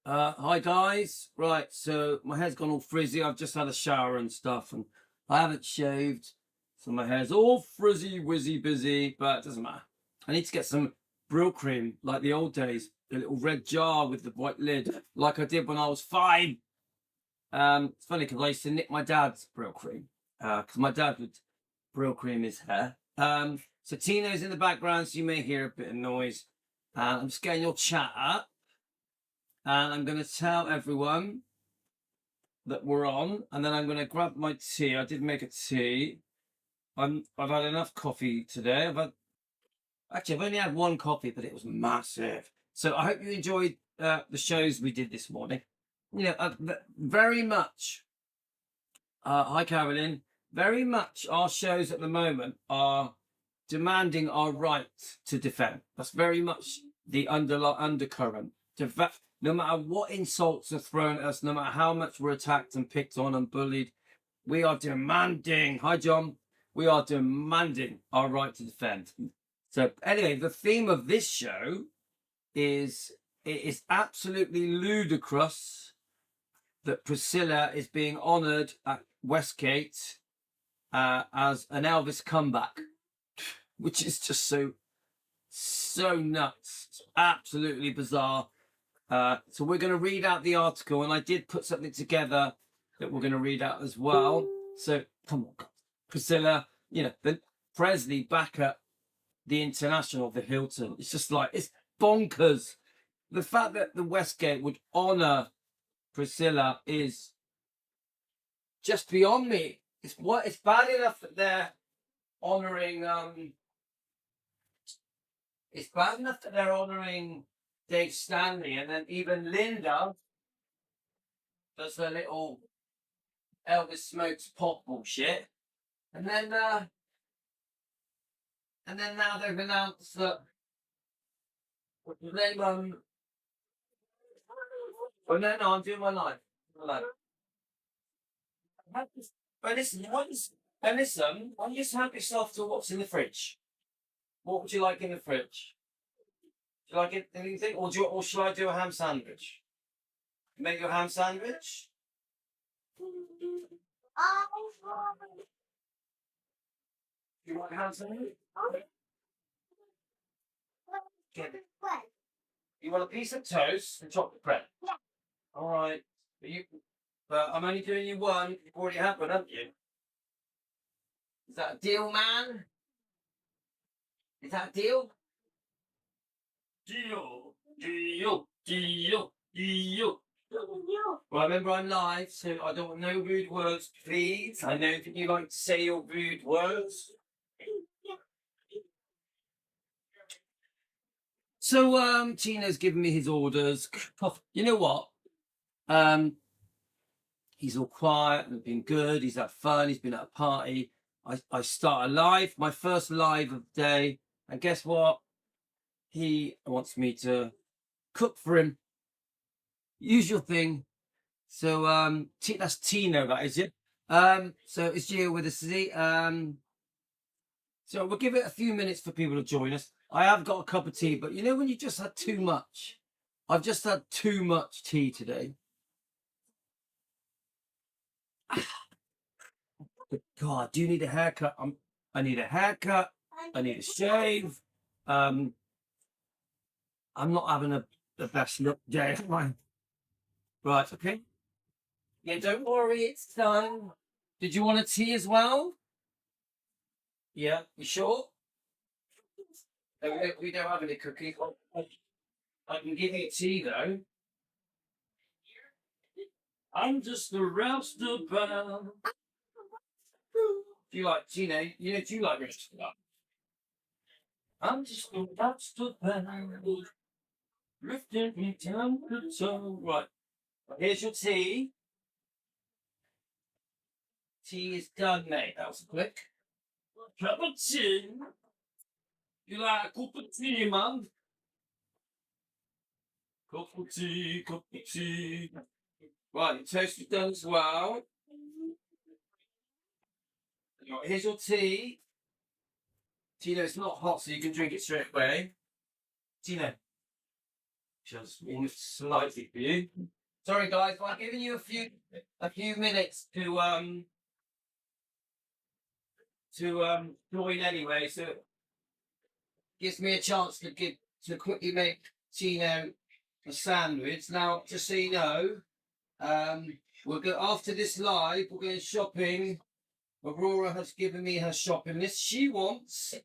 Hi guys. Right, so my hair's gone all frizzy. I've just had a shower and stuff, and I haven't shaved, so my hair's all frizzy, wizzy, busy. But it doesn't matter. I need to get some Brill cream, like the old days, a little red jar with the white lid, like I did when I was 5. It's funny because I used to nick my dad's Brill cream, because my dad would Brill cream his hair. So Tino's in the background, so you may hear a bit of noise. I'm just getting your chat up. And I'm going to tell everyone that we're on, and then I'm going to grab my tea. I did make a tea. I've had enough coffee today. I've only had one coffee, but it was massive. So I hope you enjoyed the shows we did this morning. Very much. Hi, Carolyn. Very much our shows at the moment are demanding our right to defend. That's very much the undercurrent. No matter what insults are thrown at us, no matter how much we're attacked and picked on and bullied, we are demanding. Hi, John. We are demanding our right to defend. So anyway, the theme of this show is it is absolutely ludicrous that Priscilla is being honoured at Westgate as an Elvis comeback, which is just so nuts. It's absolutely bizarre. So we're going to read out the article, and I did put something together that we're going to read out as well. So come on, Priscilla, the Presley back at the International, the Hilton. It's just like, it's bonkers. The fact that the Westgate would honour Priscilla is just beyond me. It's bad enough that they're honouring. It's bad enough that they're honouring Dave Stanley, and then even Linda does her little Elvis smokes pot bullshit, and then now they've announced that what's his name? Oh no, I'm doing my life. But listen, why don't you just help yourself to what's in the fridge? What would you like in the fridge? Do you like anything, or should I do a ham sandwich? Make your ham sandwich. You want a ham sandwich? You want a piece of toast and chocolate bread? Yeah. All right. But I'm only doing you one. You've already had one, haven't you? Is that a deal, man? Is that a deal? Deal. Well, remember I'm live, so I don't want no rude words, please. I know that you like to say your rude words. So, Tino's given me his orders. You know what? He's all quiet and been good. He's had fun. He's been at a party. I start a live, my first live of the day, and guess what? He wants me to cook for him. Usual thing. So that's Tino, that is it. So it's Gio with a C. So we'll give it a few minutes for people to join us. I have got a cup of tea, but you know when you just had too much? I've just had too much tea today. God, do you need a haircut? I need a haircut. I need a shave. I'm not having the best look day of mine. Right, okay. Yeah, don't worry, it's done. Did you want a tea as well? Yeah, you sure? We don't have any cookies. I can give you tea though. I'm just a roustabout. Do you like do you like roustabout? I'm just a roustabout. Lifting me down the toe. Right. Here's your tea. Tea is done, mate. That was quick. Cup of tea. You like a cup of tea, man? Cup of tea, cup of tea. Right, your toast is done as well. Right, here's your tea. Tino, it's not hot, so you can drink it straight away. Tino. Just warm it slightly for you. Sorry, guys, I'm giving you a few minutes to join anyway, so it gives me a chance to quickly make Tino a sandwich. Now, just so you know, we'll go after this live. We're going shopping. Aurora has given me her shopping list. She wants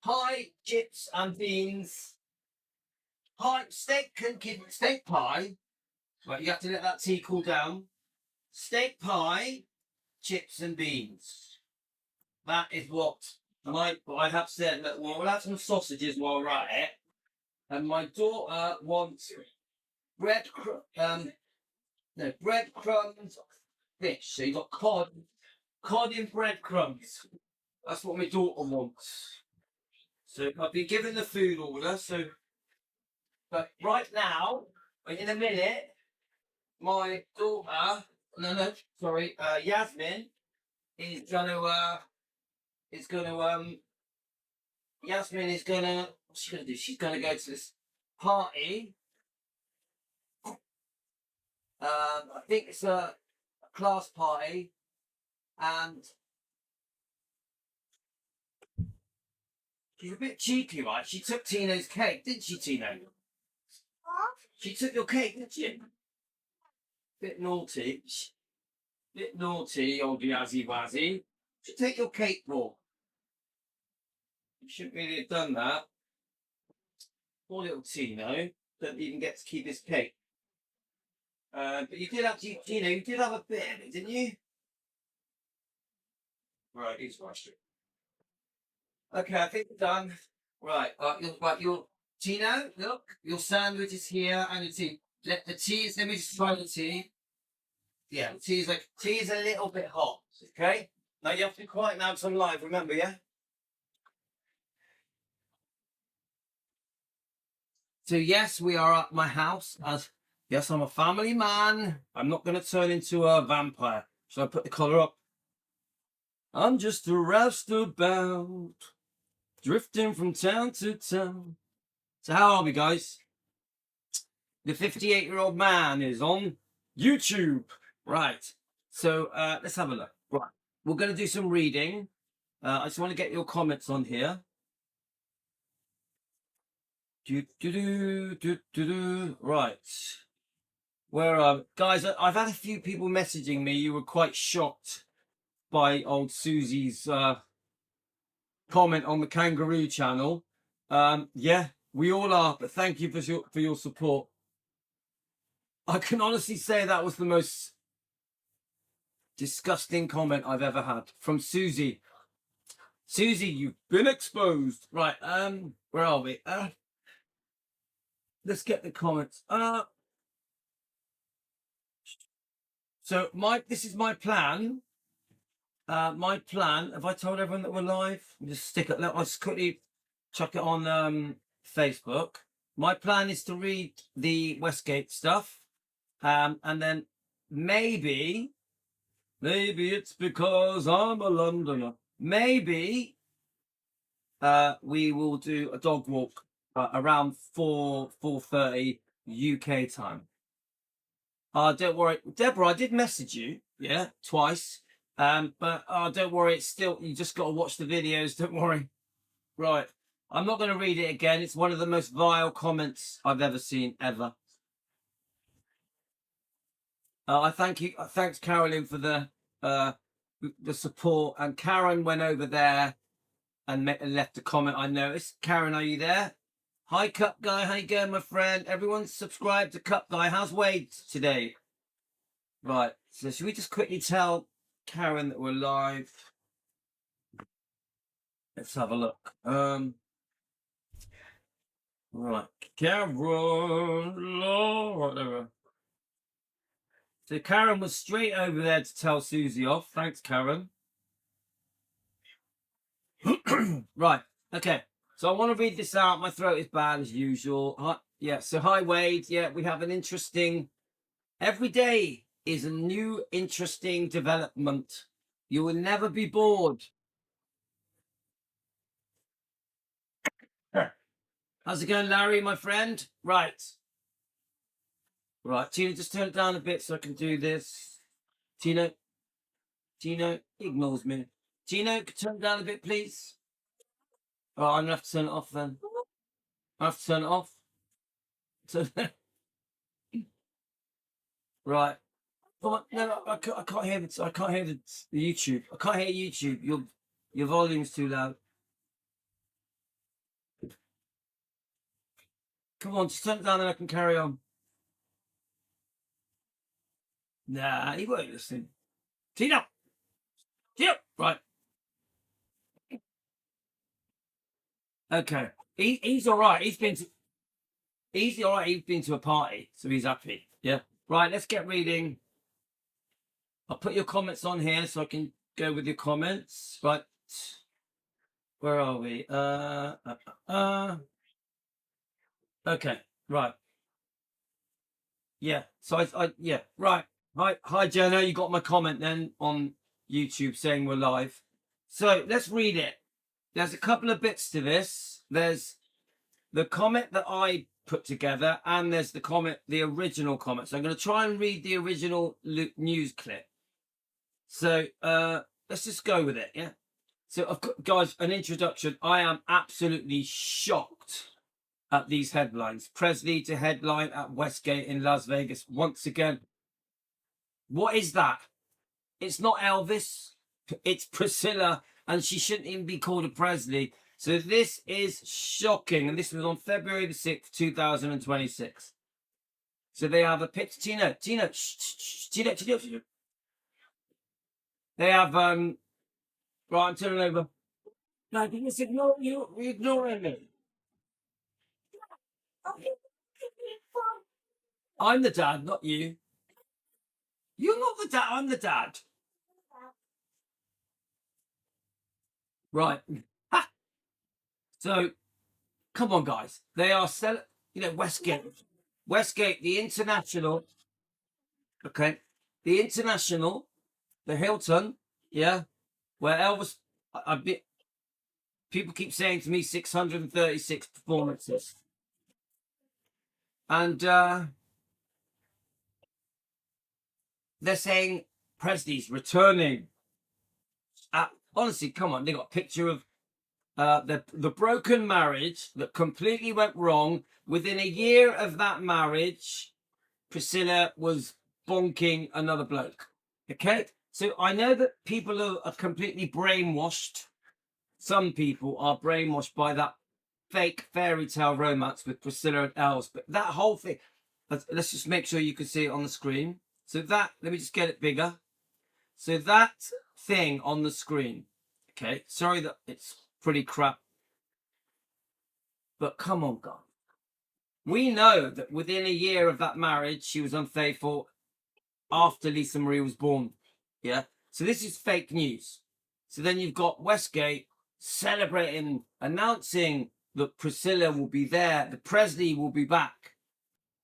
pie, chips, and beans. Pie, steak pie. Right, you have to let that tea cool down. Steak pie, chips, and beans. That is what I have said. That we'll have some sausages while we're at it. And my daughter wants breadcrumbs fish. So you got cod in breadcrumbs. That's what my daughter wants. So I've been given the food order. So, but right now, in a minute, my daughter, Yasmin Yasmin is gonna, what's she gonna do? She's gonna go to this party. I think it's a class party, and she's a bit cheeky, right? She took Tino's cake, didn't she, Tino? She took your cake, didn't she? Bit naughty. Bit naughty, old Yazzy Wazzy. Should take your cake for. You shouldn't really have done that. Poor little Tino. Don't even get to keep his cake. But you did have, Tino, you did have a bit of it, didn't you? Right, he's washed it. Okay, I think we're done. Right, your Tino, look, your sandwich is here and your tea. Let me just try the tea. Yeah, tea is a little bit hot. Okay? Now you have to be quiet now because I'm live, remember, yeah? So yes, we are at my house. Yes, I'm a family man. I'm not going to turn into a vampire. Shall I put the collar up? I'm just a roustabout, drifting from town to town. So how are we, guys? The 58-year-old man is on YouTube. Right. So let's have a look. Right. We're going to do some reading. I just want to get your comments on here. Right. Where guys, I've had a few people messaging me. You were quite shocked by old Susie's comment on the kangaroo channel. Yeah, we all are, but thank you for your support. I can honestly say that was the most disgusting comment I've ever had from Susie. Susie, you've been exposed. Right, where are we? Let's get the comments. So this is my plan. My plan. Have I told everyone that we're live? Just stick it. I'll just quickly chuck it on Facebook. My plan is to read the Westgate stuff, and then maybe it's because I'm a Londoner. Maybe we will do a dog walk around 4:30 UK time. Don't worry, Deborah. I did message you, yeah, twice. But don't worry. It's still, you just got to watch the videos. Don't worry. Right. I'm not going to read it again. It's one of the most vile comments I've ever seen, ever. I thank you. Thanks, Carolyn, for the support. And Karen went over there and left a comment. I noticed. Karen, are you there? Hi, Cup Guy. How you going, my friend? Everyone subscribe to Cup Guy. How's Wade today? Right. So should we just quickly tell Karen that we're live? Let's have a look. Right, Karen, whatever. So Karen was straight over there to tell Susie off. Thanks, Karen. Right, okay. So I want to read this out. My throat is bad as usual. Yeah, so hi, Wade. Yeah, we have an interesting... Every day is a new interesting development. You will never be bored. How's it going, Larry, my friend? Right. Right. Tina, just turn it down a bit so I can do this. Tina, Tina ignores me. Tina, turn it down a bit, please. Oh, I'm gonna have to turn it off then. I have to turn it off. So, right. Come on. No, I can't hear the. I can't hear the YouTube. I can't hear YouTube. Your volume's too loud. Come on, just turn it down and I can carry on. Nah, he won't listen. Tina! Tina! Right. Okay. He's all right. He's all right. He's been to a party, so he's happy. Yeah. Right. Let's get reading. I'll put your comments on here so I can go with your comments. Right. Where are we? Okay. Right. Yeah. So yeah. Right. Hi, Jenna. You got my comment then on YouTube saying we're live. So let's read it. There's a couple of bits to this. There's the comment that I put together, and there's the original comment. So I'm going to try and read the original news clip. So let's just go with it, yeah? So, I've got, guys, an introduction. I am absolutely shocked at these headlines. Presley to headline at Westgate in Las Vegas once again. What is that? It's not Elvis. It's Priscilla, and she shouldn't even be called a Presley. So this is shocking, and this was on February the 6th, 2026. So they have a picture. Tina, Tina. They have right. I'm turning over. No, you just ignore you. You're ignoring me. I'm the dad, not you. You're not the dad. I'm the dad. Right. Ha! So, come on, guys. They are selling. You know, Westgate, the international. Okay, the international, the Hilton. Yeah, where Elvis. People keep saying to me 636 performances, and they're saying Presley's returning. Honestly, come on, they got a picture of the broken marriage that completely went wrong. Within a year of that marriage, Priscilla was bonking another bloke. Okay, so I know that people are completely brainwashed. Some people are brainwashed by that fake fairy tale romance with Priscilla and Elvis, but that whole thing. Let's just make sure you can see it on the screen. So that, let me just get it bigger. So that thing on the screen. Okay, sorry that it's pretty crap, but come on, guys. We know that within a year of that marriage, she was unfaithful after Lisa Marie was born. Yeah, so this is fake news. So then you've got Westgate celebrating, announcing that Priscilla will be there, the Presley will be back.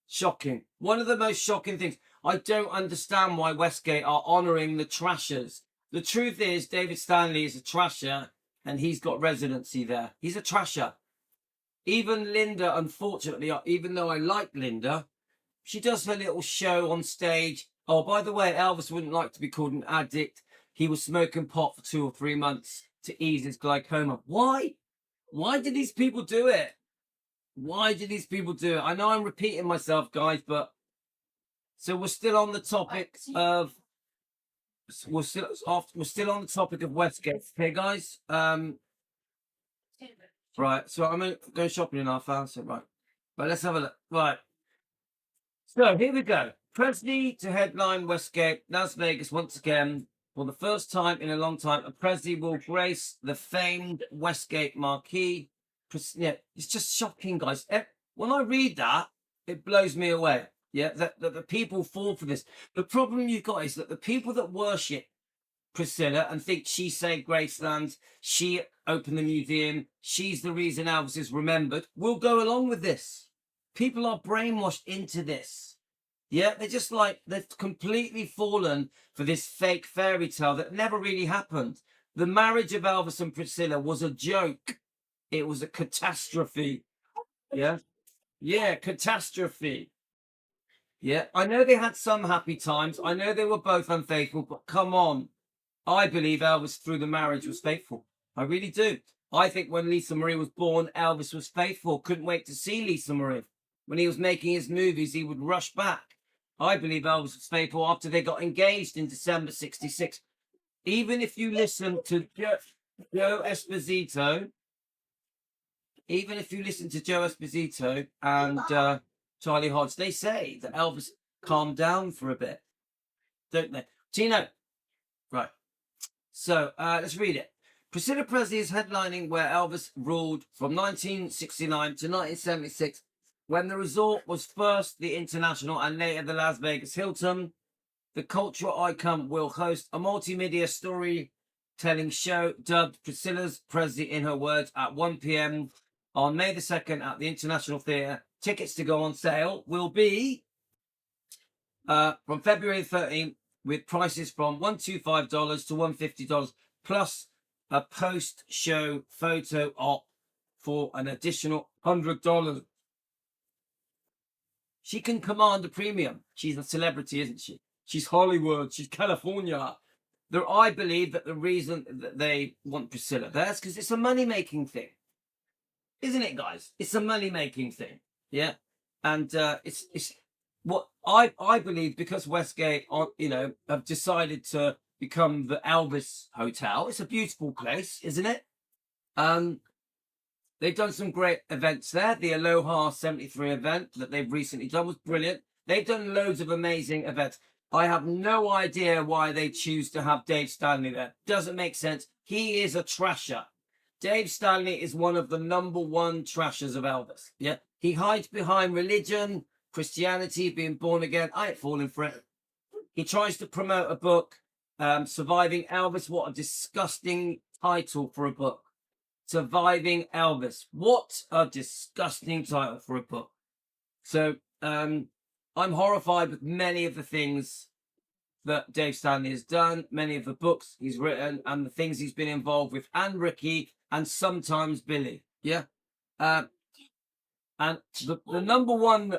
Shocking. One of the most shocking things. I don't understand why Westgate are honouring the trashers. The truth is, David Stanley is a trasher, and he's got residency there. He's a trasher. Even Linda, unfortunately, even though I like Linda, she does her little show on stage. Oh, by the way, Elvis wouldn't like to be called an addict. He was smoking pot for 2 or 3 months to ease his glaucoma. Why? Why did these people do it? Why did these people do it? I know I'm repeating myself, guys, but so we're still on the topic of we're still on the topic of Westgate. Okay, guys. Right. So I'm gonna go shopping in half hour. So right. But let's have a look. Right. So here we go. Presley to headline Westgate, Las Vegas once again. For the first time in a long time, a Presley will grace the famed Westgate marquee. Yeah, it's just shocking, guys. When I read that, it blows me away. Yeah, that the people fall for this. The problem you've got is that the people that worship Priscilla and think she saved Graceland, she opened the museum, she's the reason Elvis is remembered, will go along with this. People are brainwashed into this. Yeah, they're just like, they've completely fallen for this fake fairy tale that never really happened. The marriage of Elvis and Priscilla was a joke. It was a catastrophe. Yeah. Yeah. Catastrophe. Yeah. I know they had some happy times. I know they were both unfaithful, but come on. I believe Elvis through the marriage was faithful. I really do. I think when Lisa Marie was born, Elvis was faithful. Couldn't wait to see Lisa Marie. When he was making his movies, he would rush back. I believe Elvis was faithful after they got engaged in December 66. Even if you listen to Joe Esposito, even if you listen to Joe Esposito and Charlie Hodge, they say that Elvis calmed down for a bit, don't they? Tino, right. So let's read it. Priscilla Presley is headlining where Elvis ruled from 1969 to 1976, when the resort was first the International and later the Las Vegas Hilton. The cultural icon will host a multimedia storytelling show dubbed Priscilla's Presley in Her Words at 1 p.m. on May the 2nd at the International Theatre. Tickets to go on sale will be from February 13th, with prices from $125 to $150, plus a post-show photo op for an additional $100. She can command a premium. She's a celebrity, isn't she? She's Hollywood. She's California. I believe that the reason that they want Priscilla there is because it's a money-making thing, isn't it, guys? It's a money-making thing, yeah. And it's what I believe, because Westgate, have decided to become the Elvis Hotel. It's a beautiful place, isn't it? They've done some great events there. The Aloha 73 event that they've recently done was brilliant. They've done loads of amazing events. I have no idea why they choose to have Dave Stanley there. Doesn't make sense. He is a trasher. Dave Stanley is one of the number one trashers of Elvis. Yeah. He hides behind religion, Christianity, being born again. I ain't falling for it. He tries to promote a book, Surviving Elvis. What a disgusting title for a book. Surviving Elvis. What a disgusting title for a book. So I'm horrified with many of the things that Dave Stanley has done, many of the books he's written, and the things he's been involved with, and Ricky, and sometimes Billy. Yeah. And the number one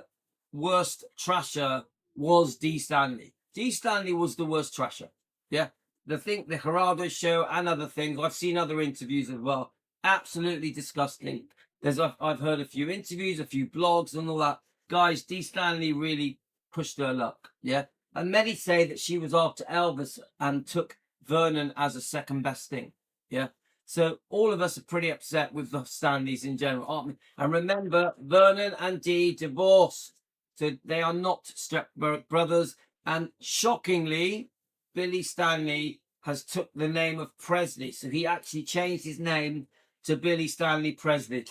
worst trasher was D. Stanley. D. Stanley was the worst trasher. Yeah. The Gerardo show and other things. I've seen other interviews as well. Absolutely disgusting. I've heard a few interviews, a few blogs, and all that. Guys, D. Stanley really pushed her luck. Yeah. And many say that she was after Elvis and took Vernon as a second best thing. Yeah. So all of us are pretty upset with the Stanleys in general, aren't we? And remember, Vernon and Dee divorced. So they are not step brothers. And shockingly, Billy Stanley has took the name of Presley. So he actually changed his name to Billy Stanley Presley.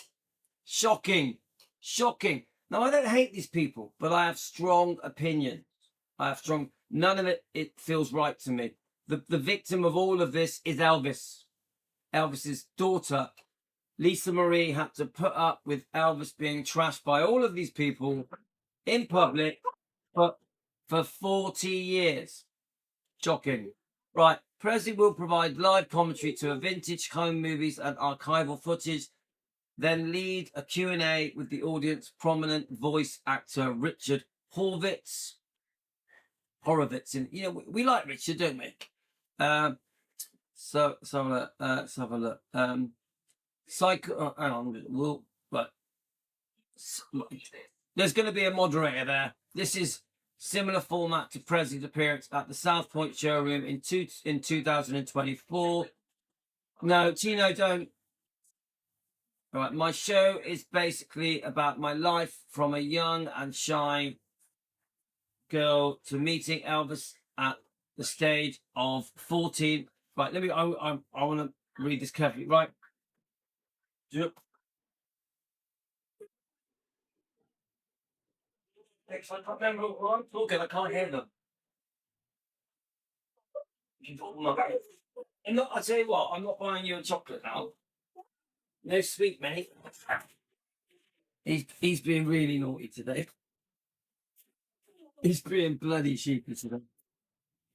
Shocking. Shocking. Now, I don't hate these people, but I have strong opinions. None of it feels right to me. The victim of all of this is Elvis. Elvis's daughter, Lisa Marie, had to put up with Elvis being trashed by all of these people in public for 40 years. Shocking. Right. Presley will provide live commentary to a vintage home movies and archival footage, then lead a Q&A with the audience, prominent voice actor Richard Horvitz. We like Richard, don't we? So let's have a look. Hang on. There's going to be a moderator there. This is similar format to Presley's appearance at the South Point showroom in 2024. No, Tino, don't. All right, my show is basically about my life from a young and shy girl to meeting Elvis at the stage of 14. Right, I want to read this carefully. Right. Yep. I can't remember what I'm talking. I can't hear them. I'll tell you what, I'm not buying you a chocolate now. No sweet, mate. He's being really naughty today. He's being bloody sheepy today.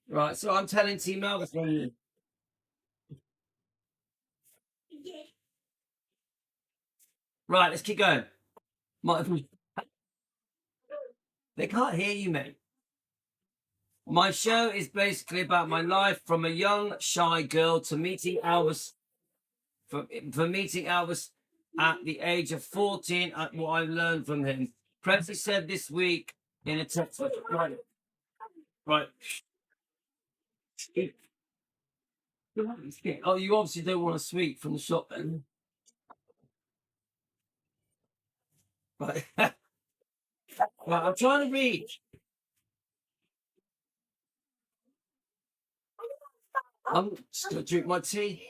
Right, so I'm telling Team Elvis when you. Right, let's keep going. My, they can't hear you, mate. My show is basically about my life from a young, shy girl to meeting Elvis, for meeting Elvis at the age of 14 and what I learned from him. Presley said this week in a text. Right. Right. Oh, you obviously don't want a sweet from the shop then. Right. Right, I'm trying to read. I'm just going to drink my tea.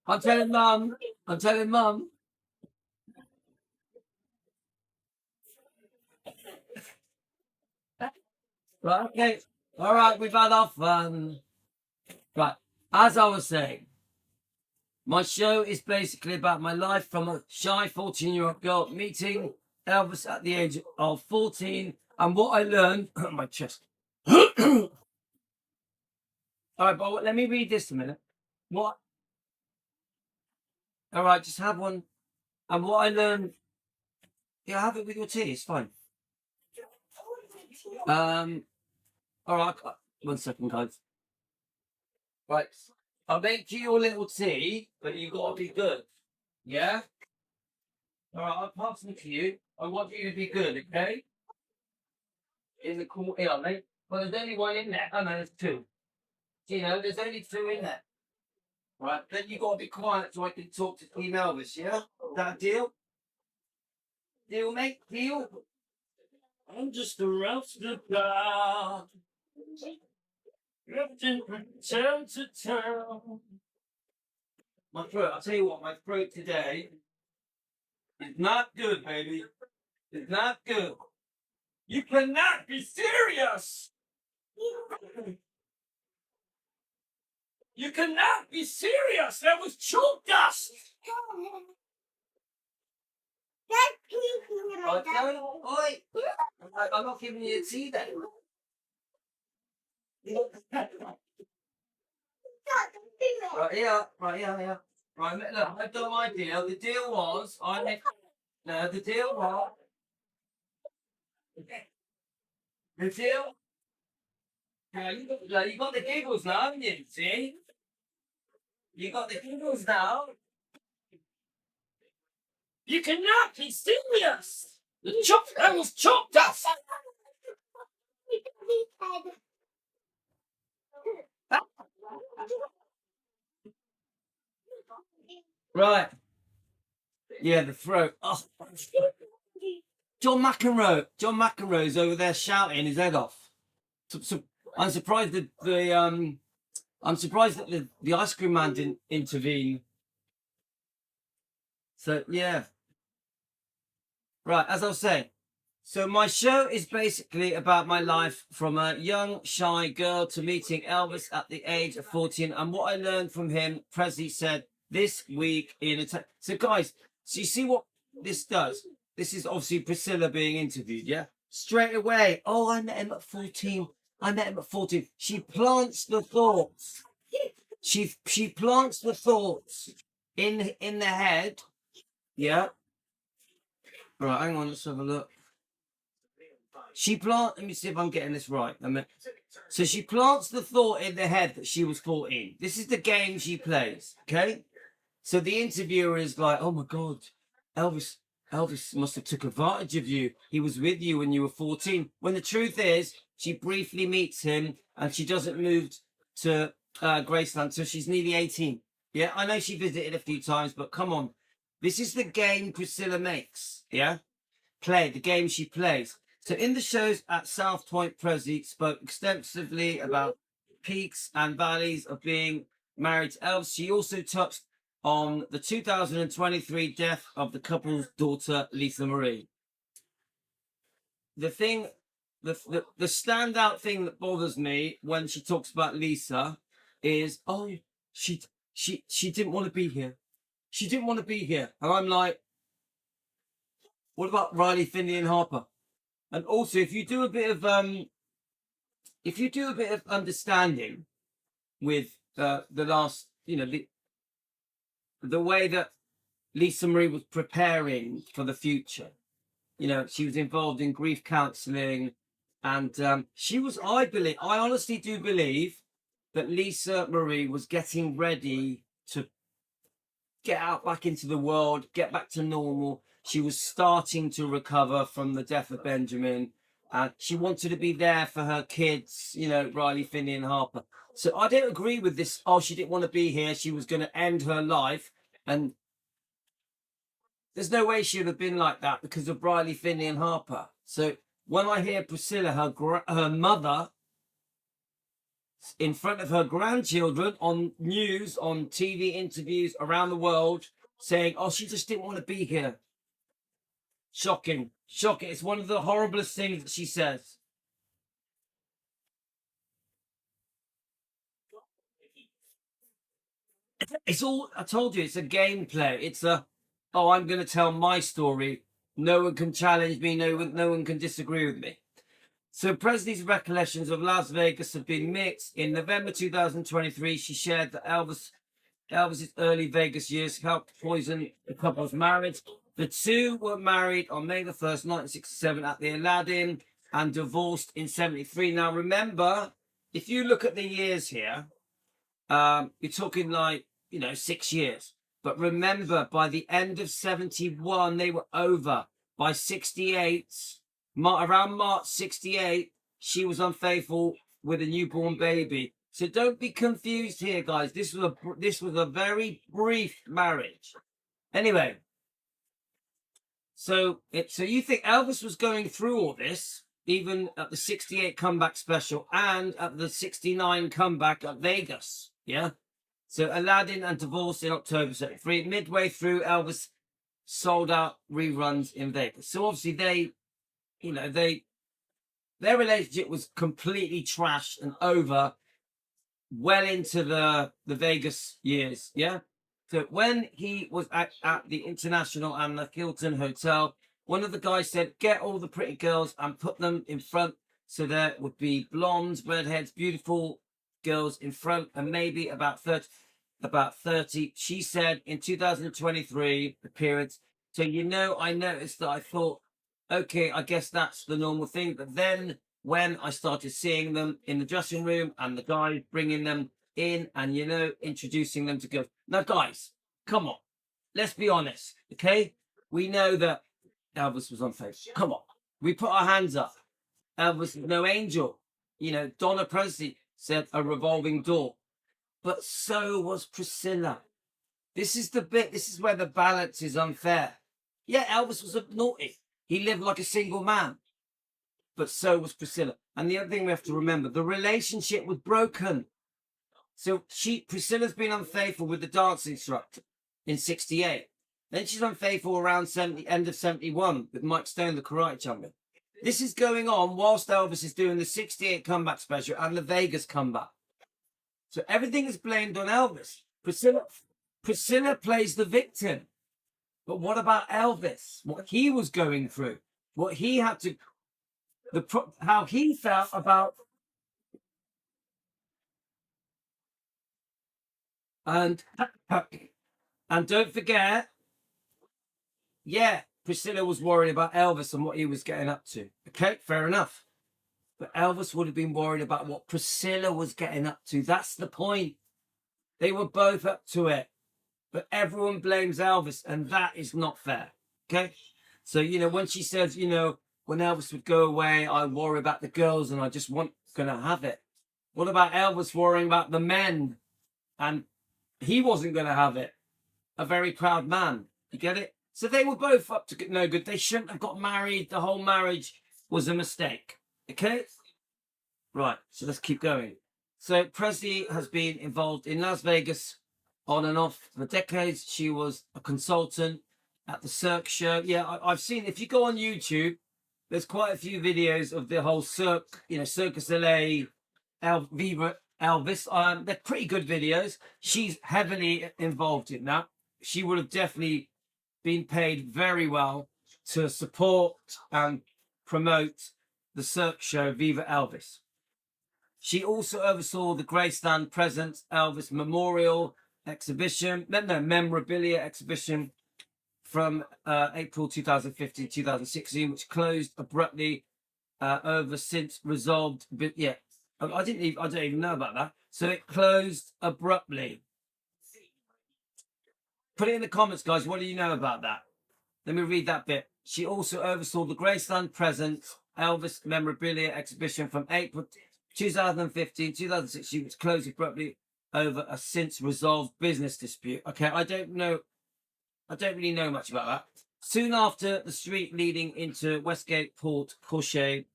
I'm telling mum. I'm telling mum. Right, okay. All right, we've had our fun. Right, as I was saying, my show is basically about my life from a shy 14-year-old girl meeting Elvis at the age of 14 and what I learned. My chest. All right, but let me read this a minute. What? All right, just have one. And what I learned. Yeah, have it with your tea. It's fine. All right. 1 second, guys. Right. I'll make you your little tea, but you got to be good. Yeah? All right, I'll pass them to you. I want you to be good, okay? In the court here, mate. Well, there's only one in there. Oh, no, there's two. You know, there's only two in there. Right, then you got to be quiet so I can talk to Team Elvis, yeah? Is that a deal? Deal, mate? Deal? I'm just a roasted dog. Drifting from town to town. My throat, I'll tell you what, my throat today is not good, baby. It's not good. You cannot be serious! You cannot be serious! That was chalk dust! Oi! I'm not giving you a tea then. Right here, right here, here. Right, look, I've done my deal. The deal was, the deal was, the deal, yeah, you got the giggles now, haven't you? See? You got the giggles now. You cannot be serious! That was chalk dust! Right. Yeah, the throat. Oh. John McEnroe's over there shouting his head off. So, I'm surprised that the ice cream man didn't intervene. So yeah. Right, as I was saying. So my show is basically about my life from a young, shy girl to meeting Elvis at the age of 14 and what I learned from him, Presley said this week in a so guys, so you see what this does? This is obviously Priscilla being interviewed, yeah? Straight away, oh, I met him at 14. I met him at 14. She plants the thoughts. She plants the thoughts in the head. Yeah. Right, hang on, let's have a look. Let me see if I'm getting this right. So she plants the thought in the head that she was 14. This is the game she plays, okay? So the interviewer is like, oh my God, Elvis must have took advantage of you. He was with you when you were 14. When the truth is, she briefly meets him and she doesn't move to Graceland so she's nearly 18. Yeah, I know she visited a few times, but come on. This is the game Priscilla makes, yeah? The game she plays. So in the shows at South Point, Presley spoke extensively about peaks and valleys of being married to Elvis. She also touched on the 2023 death of the couple's daughter, Lisa Marie. The standout thing that bothers me when she talks about Lisa is, oh, she didn't want to be here. She didn't want to be here. And I'm like, what about Riley, Finley and Harper? And also, if you do a bit of understanding with the last, the way that Lisa Marie was preparing for the future. She was involved in grief counselling, and she was, I honestly do believe that Lisa Marie was getting ready to get out back into the world, get back to normal. She was starting to recover from the death of Benjamin, and she wanted to be there for her kids, Riley, Finney, and Harper. So I don't agree with this. Oh, she didn't want to be here. She was going to end her life. And there's no way she would have been like that because of Riley, Finney, and Harper. So when I hear Priscilla, her mother, in front of her grandchildren on news, on TV interviews around the world, saying, oh, she just didn't want to be here. Shocking. It's one of the horriblest things that she says. It's all, I told you, it's a gameplay. It's I'm going to tell my story. No one can challenge me. No one can disagree with me. So Presley's recollections of Las Vegas have been mixed. In November 2023, she shared that Elvis's early Vegas years helped poison the couple's marriage. The two were married on May the 1st, 1967 at the Aladdin and divorced in 73. Now, remember, if you look at the years here, you're talking 6 years. But remember, by the end of 71, they were over. By 68, around March 68, she was unfaithful with a newborn baby. So don't be confused here, guys. This was a very brief marriage. Anyway, so you think Elvis was going through all this, even at the 68 comeback special and at the 69 comeback at Vegas, yeah? So Aladdin and divorced in October 73. Midway through, Elvis sold out reruns in Vegas. So obviously their relationship was completely trashed and over well into the Vegas years, yeah? So when he was at the International and the Hilton Hotel, one of the guys said, get all the pretty girls and put them in front. So there would be blondes, redheads, beautiful girls in front, and maybe about 30. She said in 2023 appearance. So I noticed that I thought, okay, I guess that's the normal thing. But then when I started seeing them in the dressing room and the guy bringing them in and introducing them to girls. Now, guys, come on, let's be honest, okay? We know that Elvis was unfaithful. Come on, we put our hands up. Elvis is no angel. Donna Presley said a revolving door, but so was Priscilla. This is the bit. This is where the balance is unfair. Yeah, Elvis was naughty. He lived like a single man, but so was Priscilla. And the other thing we have to remember, the relationship was broken. So Priscilla's been unfaithful with the dance instructor in 68. Then she's unfaithful around end of 71 with Mike Stone, the karate champion. This is going on whilst Elvis is doing the 68 comeback special and the Vegas comeback. So everything is blamed on Elvis. Priscilla plays the victim. But what about Elvis? What he was going through, what he had to, how he felt about. And don't forget, yeah, Priscilla was worried about Elvis and what he was getting up to. Okay, fair enough. But Elvis would have been worried about what Priscilla was getting up to. That's the point. They were both up to it. But everyone blames Elvis, and that is not fair. Okay? So, when she says, when Elvis would go away, I worry about the girls and I just going to have it. What about Elvis worrying about the men? And he wasn't going to have it. A very proud man. You get it? So they were both up to no good. They shouldn't have got married. The whole marriage was a mistake. Okay? Right. So let's keep going. So Presley has been involved in Las Vegas on and off for decades. She was a consultant at the Cirque show. Yeah, I've seen, if you go on YouTube, there's quite a few videos of the whole Cirque, Circus LA, Viva Elvis. They're pretty good videos. She's heavily involved in that. She would have definitely been paid very well to support and promote the Cirque show Viva Elvis. She also oversaw the Graceland Presents Elvis Memorial exhibition, no, memorabilia exhibition from April 2015, 2016, which closed abruptly over since resolved. But yeah, I don't even know about that. So it closed abruptly. Put it in the comments, guys. What do you know about that? Let me read that bit. She also oversaw the Graceland Presents Elvis memorabilia exhibition from April 2015, 2016, which closed abruptly over a since resolved business dispute. Okay, I don't really know much about that. Soon after, the street leading into Westgate Port Cochet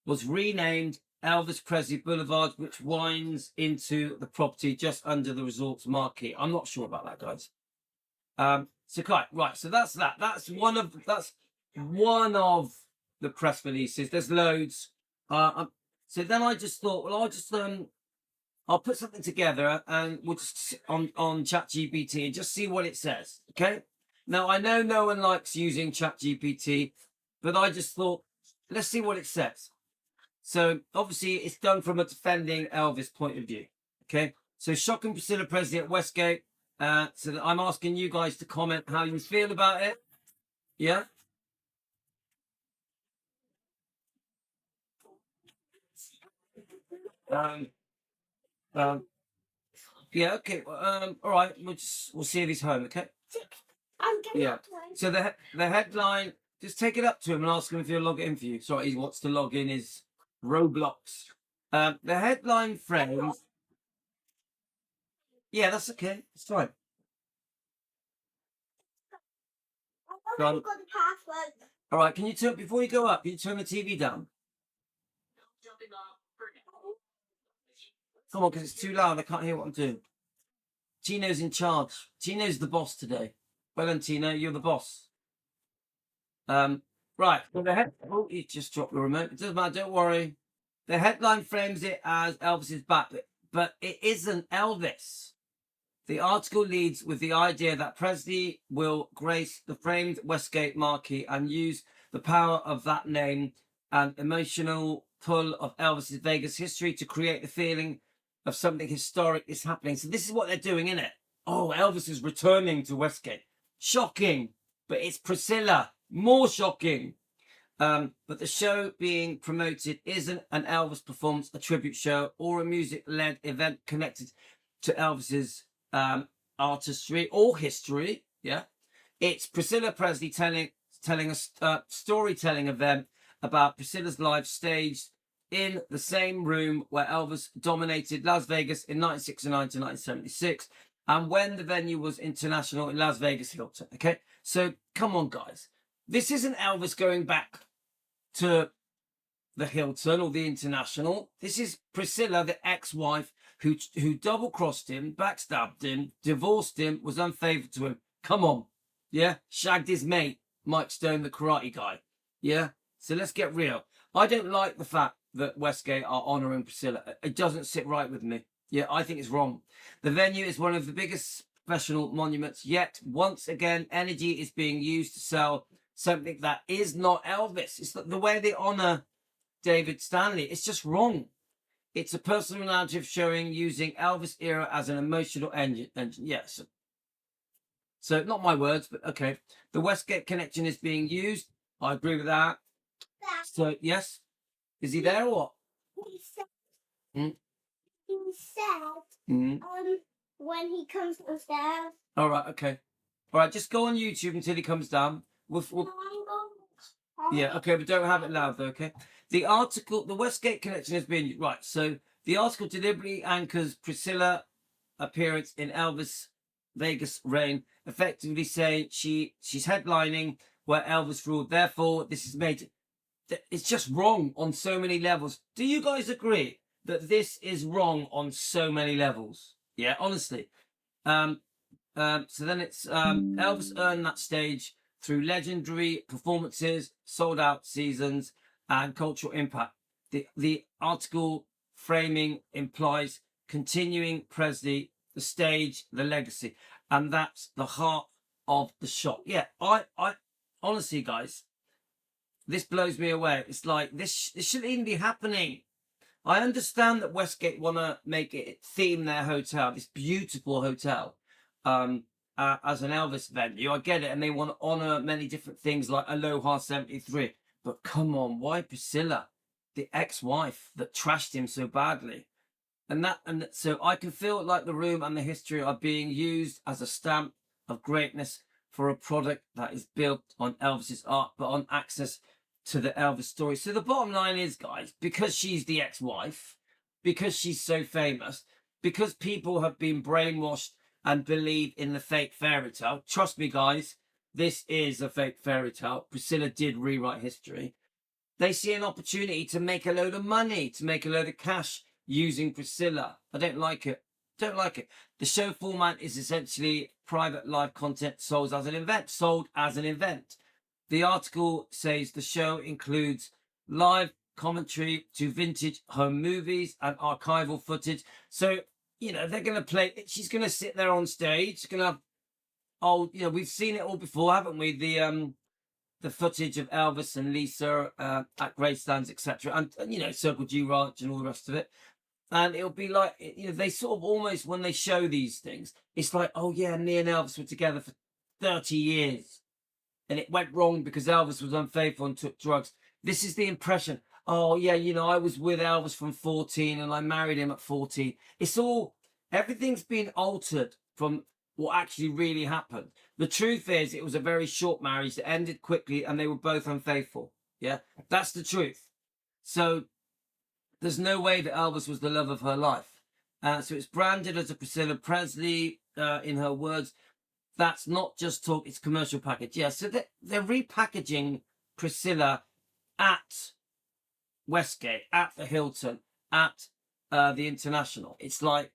was renamed Elvis Presley Boulevard, which winds into the property just under the resort's marquee. I'm not sure about that, guys. So right, so that's that. That's one of the press releases. There's loads. So then I just thought, well, I'll put something together and we'll just on ChatGPT and just see what it says. Okay. Now I know no one likes using ChatGPT, but I just thought, let's see what it says. So obviously it's done from a defending Elvis point of view. Okay. So shocking Priscilla Presley at Westgate. So that I'm asking you guys to comment how you feel about it. Yeah. Yeah. Okay. All right. We'll see if he's home. Okay. Yeah. So the headline. Just take it up to him and ask him if he'll log it in for you. Sorry, he wants to log in his Roblox. The headline frame. Yeah, that's okay. It's fine. All right. Can you turn before you go up? Can you turn the TV down? Come on, because it's too loud. I can't hear what I'm doing. Tino's in charge. Tino's the boss today. Well done, Tino. You're the boss. Right. Well, you just dropped the remote. It doesn't matter. Don't worry. The headline frames it as Elvis is back, but it isn't Elvis. The article leads with the idea that Presley will grace the framed Westgate marquee and use the power of that name and emotional pull of Elvis's Vegas history to create the feeling of something historic is happening. So this is what they're doing, isn't it? Oh, Elvis is returning to Westgate. Shocking. But it's Priscilla. More shocking. But the show being promoted isn't an Elvis performance, a tribute show, or a music-led event connected to Elvis's artistry or history. Yeah, it's Priscilla Presley telling a storytelling event about Priscilla's life staged in the same room where Elvis dominated Las Vegas in 1969 to 1976, and when the venue was international in Las Vegas Hilton. Okay, so come on, guys, this isn't Elvis going back to the Hilton or the International. This is Priscilla, the ex-wife, who double-crossed him, backstabbed him, divorced him, was unfaithful to him. Come on. Yeah? Shagged his mate, Mike Stone, the karate guy. Yeah? So let's get real. I don't like the fact that Westgate are honouring Priscilla. It doesn't sit right with me. Yeah, I think it's wrong. The venue is one of the biggest professional monuments, yet once again, energy is being used to sell something that is not Elvis. It's the way they honour David Stanley. It's just wrong. It's a personal narrative showing using Elvis era as an emotional engine. Yes. So not my words, but okay. The Westgate connection is being used. I agree with that. So yes. Is he there or what? He said when he comes downstairs. All right, okay. All right, just go on YouTube until he comes down. Yeah, okay, but don't have it loud though, okay? The article, the Westgate connection has been, right, so the article deliberately anchors Priscilla appearance in Elvis Vegas reign, effectively saying she's headlining where Elvis ruled. Therefore, this is made, it's just wrong on so many levels. Do you guys agree that this is wrong on so many levels? Yeah, honestly. So then it's Elvis earned that stage through legendary performances, sold-out seasons, and cultural impact. The article framing implies continuing Presley, the stage, the legacy, and that's the heart of the shot. Yeah, I honestly, guys, this blows me away. It's like this shouldn't even be happening. I understand that Westgate want to make it theme their hotel, this beautiful hotel, as an Elvis venue. I get it, and they want to honor many different things like Aloha 73. But come on, why Priscilla, the ex-wife that trashed him so badly? And so I can feel like the room and the history are being used as a stamp of greatness for a product that is built on Elvis's art, but on access to the Elvis story. So the bottom line is, guys, because she's the ex-wife, because she's so famous, because people have been brainwashed and believe in the fake fairy tale. Trust me, guys, this is a fake fairy tale. Priscilla did rewrite history. They see an opportunity to make a load of money, to make a load of cash using Priscilla. I don't like it. Don't like it. The show format is essentially private live content sold as an event. The article says the show includes live commentary to vintage home movies and archival footage. So, you know, they're going to play, she's going to sit there on stage, going to have old, you know, we've seen it all before, haven't we? The footage of Elvis and Lisa at Gracelands, etc. And, you know, Circle G Ranch and all the rest of it. And it'll be like, you know, they sort of almost, when they show these things, it's like, oh yeah, me and Elvis were together for 30 years. And it went wrong because Elvis was unfaithful and took drugs. This is the impression. Oh yeah, you know, I was with Elvis from 14 and I married him at 14. It's all, everything's been altered from what actually really happened. The truth is, it was a very short marriage that ended quickly and they were both unfaithful. Yeah, that's the truth. So there's no way that Elvis was the love of her life. So it's branded as a Priscilla Presley, in her words. That's not just talk, it's commercial package. Yeah, so they're repackaging Priscilla at Westgate, at the Hilton, at the International. It's like,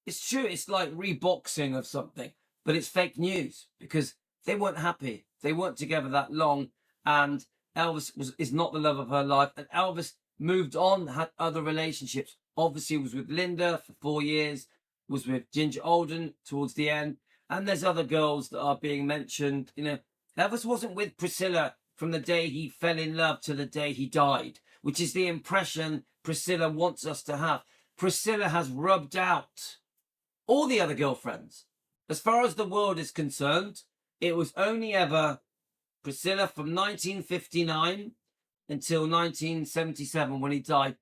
it's true, it's like reboxing of something, but it's fake news because they weren't happy. They weren't together that long, and Elvis is not the love of her life. And Elvis moved on, had other relationships. Obviously, was with Linda for 4 years, was with Ginger Alden towards the end, and there's other girls that are being mentioned. You know, Elvis wasn't with Priscilla from the day he fell in love to the day he died, which is the impression Priscilla wants us to have. Priscilla has rubbed out all the other girlfriends. As far as the world is concerned, it was only ever Priscilla from 1959 until 1977 when he died.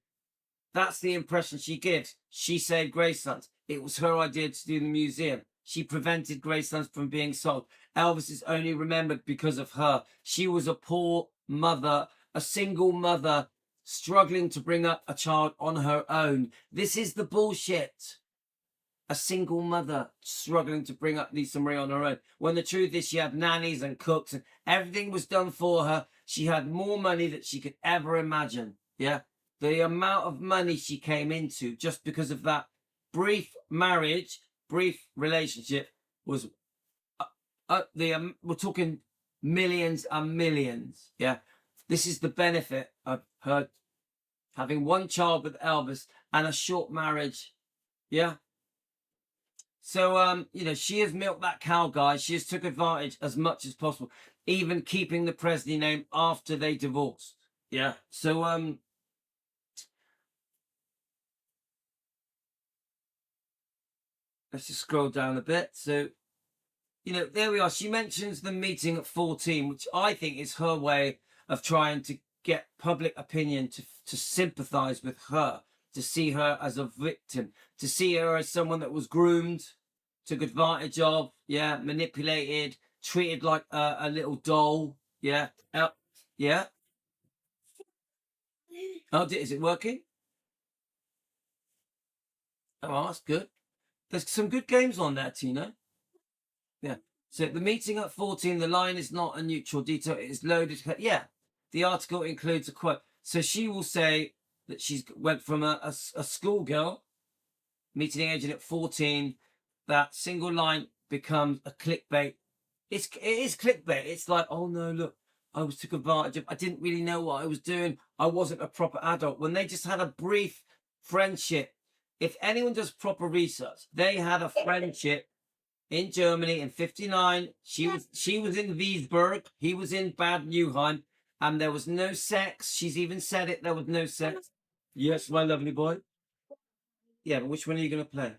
That's the impression she gives. She saved Graceland. It was her idea to do the museum. She prevented Graceland from being sold. Elvis is only remembered because of her. She was a poor mother, a single mother, struggling to bring up a child on her own. This is the bullshit. A single mother struggling to bring up Lisa Marie on her own. When the truth is she had nannies and cooks and everything was done for her. She had more money than she could ever imagine. Yeah. The amount of money she came into just because of that brief marriage, brief relationship was, we're talking millions and millions. Yeah. This is the benefit of her having one child with Elvis and a short marriage. Yeah. So, you know, she has milked that cow, guys. She has took advantage as much as possible, even keeping the Presley name after they divorced. Yeah. So, let's just scroll down a bit. So, you know, there we are. She mentions the meeting at 14, which I think is her way of trying to get public opinion to sympathize with her, to see her as a victim, to see her as someone that was groomed, took advantage of, yeah, manipulated, treated like a little doll, yeah. Yeah. Oh, is it working? Oh, that's good. There's some good games on there, Tina. Yeah. So the meeting at 14, the line is not a neutral detail, it is loaded. Yeah. The article includes a quote. So she will say that she's went from a schoolgirl, meeting agent at 14, that single line becomes a clickbait. It is clickbait. It's like, oh no, look, I was took advantage of. I didn't really know what I was doing. I wasn't a proper adult. When they just had a brief friendship. If anyone does proper research, they had a friendship in Germany in 59. She was in Wiesberg. He was in Bad Nauheim. And there was no sex. She's even said it. There was no sex. Yes, my lovely boy. Yeah, but which one are you going to play?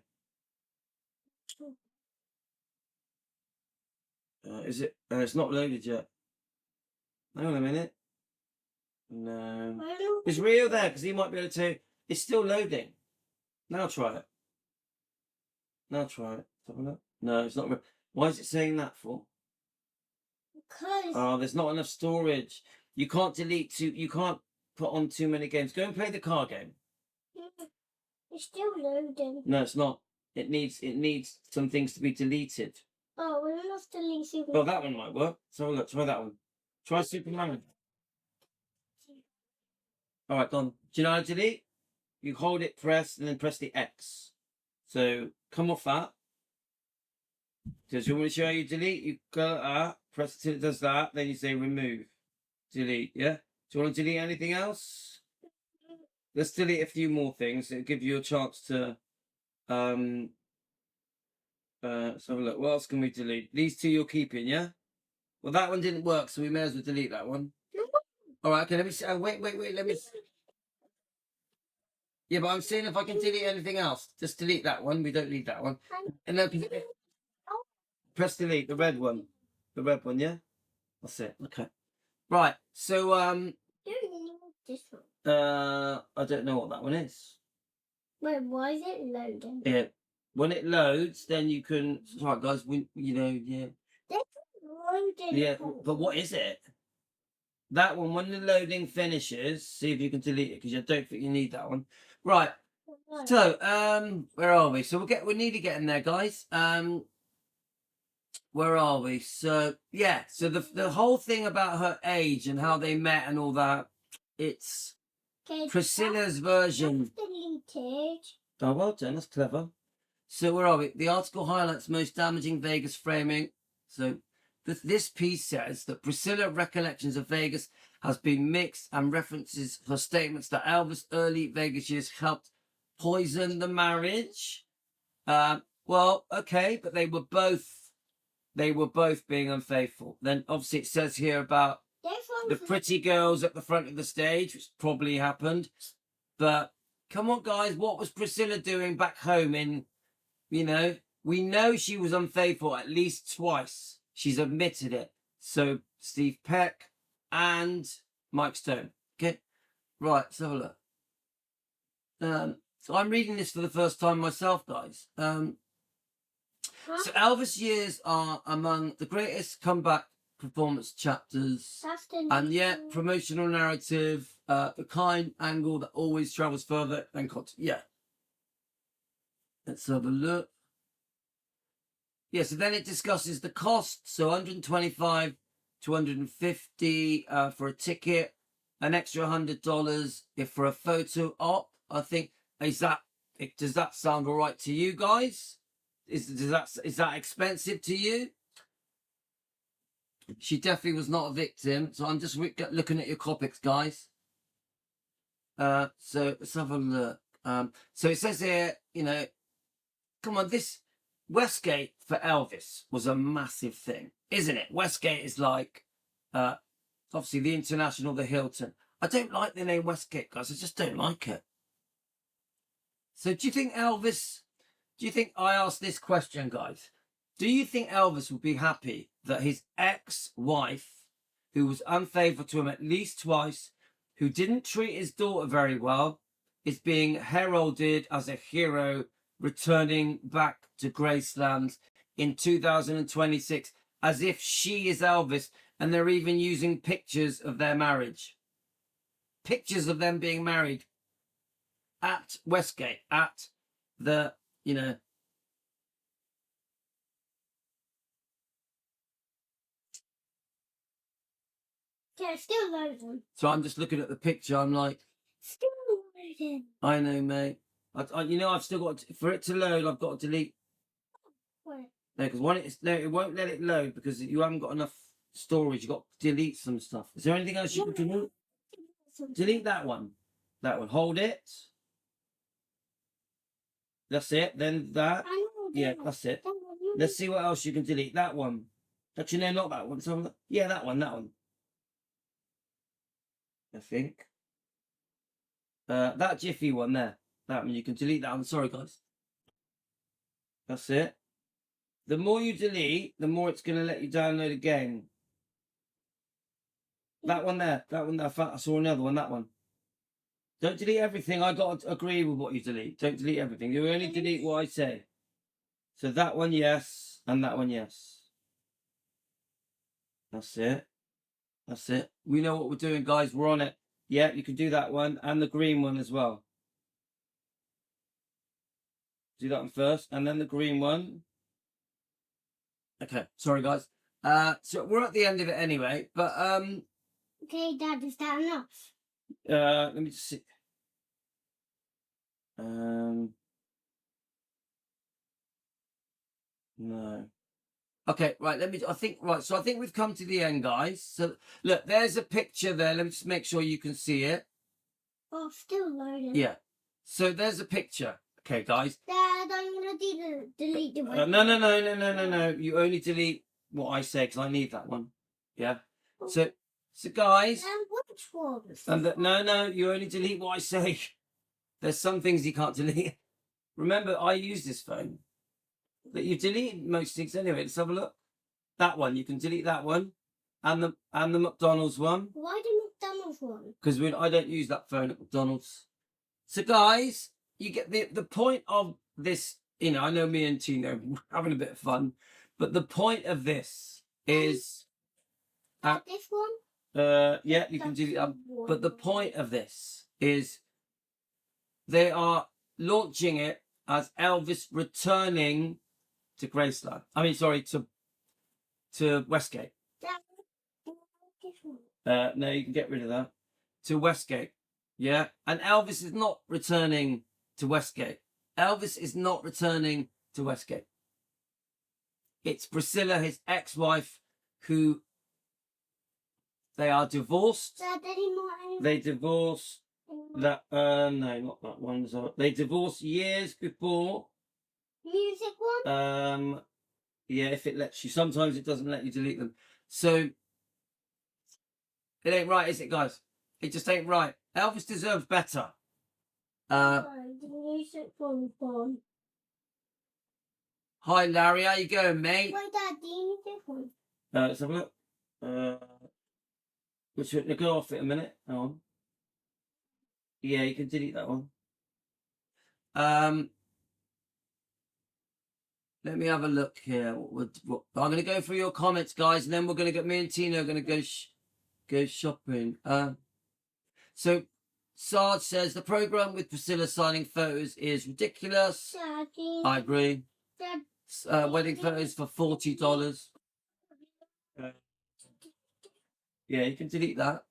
Is it? It's not loaded yet. Hang on a minute. No. Is Rio there? Because he might be able to. It's still loading. Now try it. Now try it. Have a look. No, it's not. Why is it saying that for? Because. Oh, there's not enough storage. You can't delete too. You can't put on too many games. Go and play the car game. It's still loading. No, it's not. It needs some things to be deleted. Oh, we're not deleting. Well, that one might work. So look, try that one. Try Superman. All right, done. Do you know how to delete? You hold it, press, and then press the X. So come off that. Does you want me to show you delete? You go press it till it does that. Then you say remove, delete. Yeah. Do you want to delete anything else? Let's delete a few more things. It'll give you a chance to. Let's have a look. What else can we delete? These two you're keeping, yeah. Well, that one didn't work, so we may as well delete that one. All right. Okay. Let me see. Wait. Let me. Yeah, but I'm seeing if I can delete anything else. Just delete that one. We don't need that one. And then press delete, the red one. The red one, yeah? That's it. Okay. Right. So This one. I don't know what that one is. Wait, why is it loading? Yeah. When it loads, then you can right guys, yeah. That's loading. Yeah, but what is it? That one, when the loading finishes, see if you can delete it, because I don't think you need that one. Right. So, where are we? So we're nearly getting there, guys. Where are we? So yeah, so the whole thing about her age and how they met and all that, it's Priscilla's version. Deleted. Oh, well done, that's clever. So where are we? The article highlights most damaging Vegas framing. So this piece says that Priscilla recollections of Vegas has been mixed and references her statements that Elvis' early Vegas years helped poison the marriage. Well, okay, but they were both being unfaithful. Then obviously it says here about the pretty girls at the front of the stage, which probably happened. But come on, guys, what was Priscilla doing back home in, we know she was unfaithful at least twice. She's admitted it. So Steve Peck and Mike Stone. Okay, right, let's have a look. So I'm reading this for the first time myself, guys. So Elvis years are among the greatest comeback performance chapters, and yet promotional narrative, the kind angle that always travels further than content. Yeah. Let's have a look. Yeah, so then it discusses the cost. So 125 to 150 for a ticket, an extra $100 if for a photo op. I think does that sound all right to you guys? Is that expensive to you? She definitely was not a victim. So I'm just looking at your copics, guys. So let's have a look. So it says here, come on, this Westgate for Elvis was a massive thing, isn't it? Westgate is like, obviously the International, the Hilton. I don't like the name Westgate, guys. I just don't like it. So do you think I asked this question, guys? Do you think Elvis would be happy that his ex-wife, who was unfaithful to him at least twice, who didn't treat his daughter very well, is being heralded as a hero returning back to Graceland in 2026 as if she is Elvis, and they're even using pictures of their marriage? Pictures of them being married at Westgate, at the, Yeah, still loading. So I'm just looking at the picture. I'm like, still loading. I know, mate. I've still got for it to load. I've got to delete. Where? No, because it won't let it load because you haven't got enough storage. You've got to delete some stuff. Is there anything else you can delete? Delete that one. That one. Hold it. That's it. Then that. Yeah, that's it. Let's see what else you can delete. That one. Actually, no, not that one. Yeah, that one. I think. That Jiffy one there. That one, you can delete that one. Sorry, guys. That's it. The more you delete, the more it's going to let you download again. That one there. That one there. I saw another one. That one. Don't delete everything. I got to agree with what you delete. Don't delete everything. You only delete what I say. So that one, yes. And that one, yes. That's it. That's it. We know what we're doing, guys. We're on it. Yeah, you can do that one. And the green one as well. Do that one first. And then the green one. Okay. Sorry, guys. So we're at the end of it anyway. But, Okay, Dad, is that enough? let me just see. No. Okay, right, I think we've come to the end, guys. So, look, there's a picture there. Let me just make sure you can see it. Oh, still loading. Yeah. So there's a picture. Okay, guys. Dad, I'm going to delete the one. No. You only delete what I say because I need that one. Yeah. So guys. And which one? No, you only delete what I say. There's some things you can't delete. Remember, I use this phone. That you delete most things anyway. Let's have a look. That one, you can delete that one, and the McDonald's one. Why the McDonald's one? Because I don't use that phone at McDonald's. So guys, you get the point of this. You know, I know me and Tino are having a bit of fun, but the point of this is. This one? Yeah, you can delete that. But the point of this is, they are launching it as Elvis returning to Graceland. I mean, sorry, to Westgate. This one. No, you can get rid of that. To Westgate. Yeah. And Elvis is not returning to Westgate. Elvis is not returning to Westgate. It's Priscilla, his ex-wife, who they are divorced. They divorced that no, not that one. They divorced years before. Music one? Yeah, if it lets you. Sometimes it doesn't let you delete them. So it ain't right, is it, guys? It just ain't right. Elvis deserves better. The music one's gone. Hi, Larry. How you going, mate? Wait, Dad, the music one. Let's have a look. Which one? Go off it a minute. Hang on. Yeah, you can delete that one. Let me have a look here. I'm going to go through your comments, guys, and then we're going to get me and Tina are going to go shopping. So Sarge says the program with Priscilla signing photos is ridiculous. Daddy. I agree. Dad. Wedding photos for $40. Yeah, you can delete that.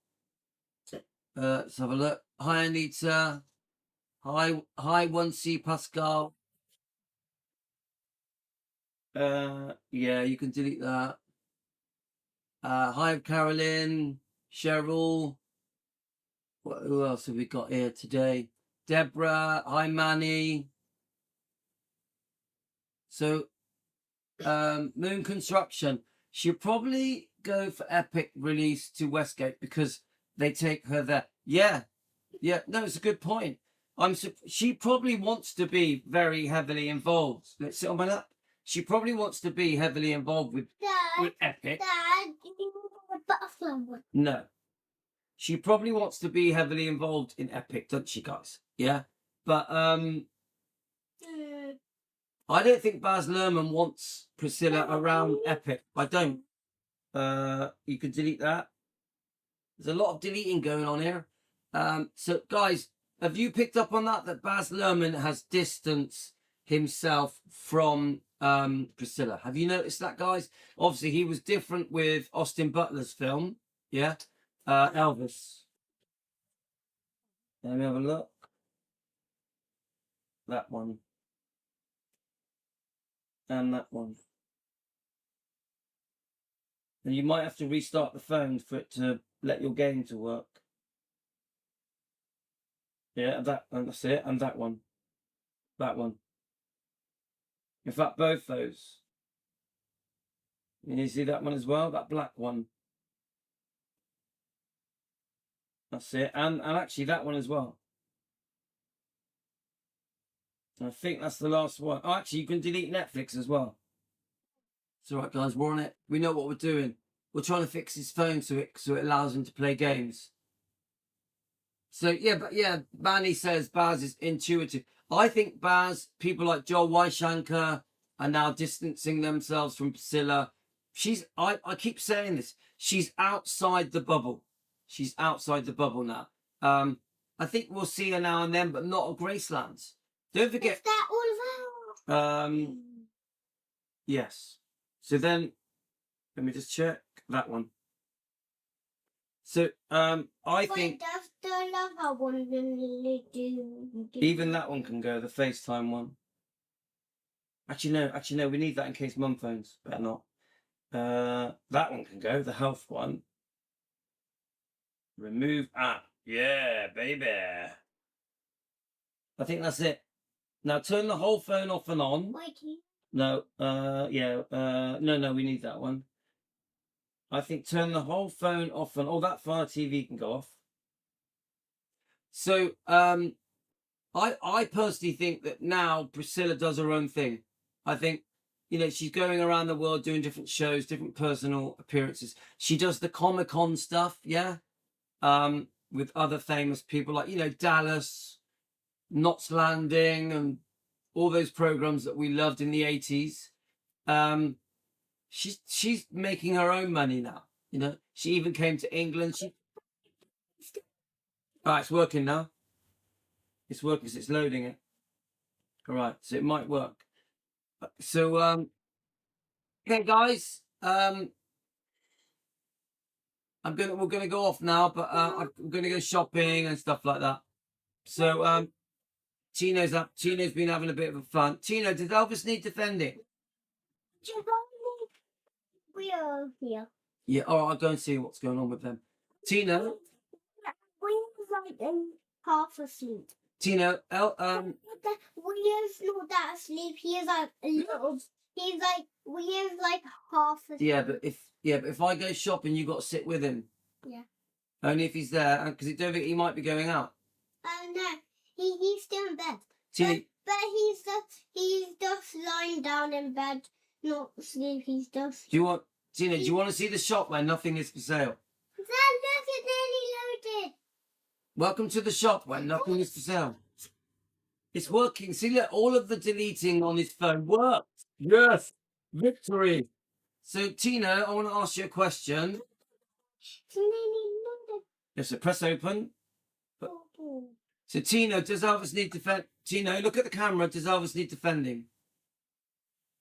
Let's have a look. Hi, Anita. Hi, 1C Pascal. Yeah, you can delete that. Hi, Carolyn, Cheryl. Who else have we got here today? Deborah. Hi, Manny. So, Moon Construction. She'll probably go for Epic release to Westgate because they take her there. Yeah. No, it's a good point. She probably wants to be very heavily involved. Let's sit on my lap. She probably wants to be heavily involved with Epic. Dad, you want a butterfly one? No. She probably wants to be heavily involved in Epic, doesn't she, guys? Yeah. But I don't think Baz Luhrmann wants Priscilla around Epic. I don't. You can delete that. There's a lot of deleting going on here. So, guys, have you picked up on that Baz Luhrmann has distanced himself from Priscilla? Have you noticed that, guys? Obviously, he was different with Austin Butler's film. Yeah. Elvis. Let me have a look. That one. And that one. And you might have to restart the phone for it to let your game to work. Yeah, and that's it. And that one. That one. In fact, both those. You see that one as well? That black one. That's it. And actually that one as well. I think that's the last one. Oh, actually, you can delete Netflix as well. It's all right, guys. We're on it. We know what we're doing. We're trying to fix his phone so it allows him to play games. So yeah, but yeah, Manny says Baz is intuitive. I think Baz, people like Joel Weishankar are now distancing themselves from Priscilla. I keep saying this. She's outside the bubble. She's outside the bubble now. I think we'll see her now and then, but not at Gracelands. Don't forget. Is that all about? Yes. So then, let me just check that one. So I think Does the love one really do? even that one can go, the FaceTime one. Actually no, we need that in case mum phones. Better not. That one can go, the health one. Remove app. Yeah, baby. I think that's it. Now turn the whole phone off and on. Mikey. No, no, we need that one. I think turn the whole phone off and all that Fire TV can go off. So I personally think that now Priscilla does her own thing. I think, she's going around the world doing different shows, different personal appearances. She does the Comic-Con stuff, yeah, with other famous people like, Dallas, Knots Landing, and all those programs that we loved in the 80s. She's making her own money now. She even came to England. It's working now. It's working. So it's loading it. All right, so it might work. So okay, guys. We're gonna go off now, but I'm gonna go shopping and stuff like that. So Tino's up. Tino's been having a bit of fun. Tino, does Elvis need defending? We are here. Yeah. All right, I'll go and see what's going on with them. Tino. We're like half asleep. Tino. We're not that asleep. He is like a little. We is like half asleep. Yeah, but if I go shopping, you got to sit with him. Yeah. Only if he's there, because he might be going out. No, he's still in bed. Tino, But he's just lying down in bed, not asleep. He's just. do you want to see the shop where nothing is for sale? Look, it nearly loaded. Welcome to the shop where nothing is for sale. It's working. See, look, all of the deleting on his phone worked. Yes, victory. So, Tina, I want to ask you a question. It's nearly loaded. Yes, so press open. Oh. So, Tina, does Elvis need defend? Tina, look at the camera. Does Elvis need defending?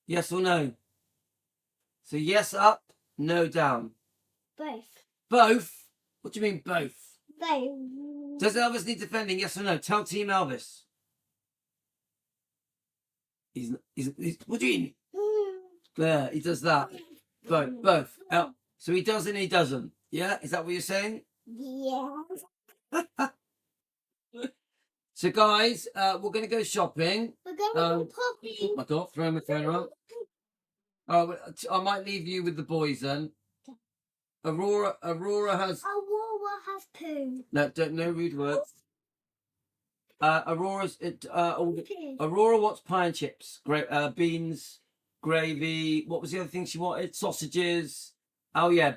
Yes or no? So, yes up, no down. Both. Both? What do you mean both? Both. Does Elvis need defending? Yes or no? Tell Team Elvis. He's what do you mean? There, he does that. Both. So he does and he doesn't. Yeah? Is that what you're saying? Yes. So guys, we're going to go shopping. We're going to Oh popping. my God, throw my phone around. Oh, I might leave you with the boys then. Aurora has... Aurora has poo. No rude words. Aurora wants pie and chips, beans, gravy. What was the other thing she wanted? Sausages. Oh yeah,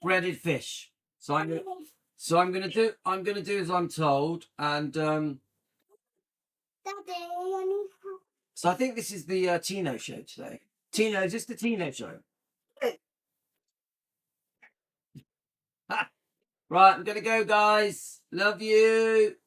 breaded fish. So I'm gonna do as I'm told, and Daddy, so I think this is the Tino show today. Tino, is this the Tino show? Right, I'm gonna go, guys. Love you.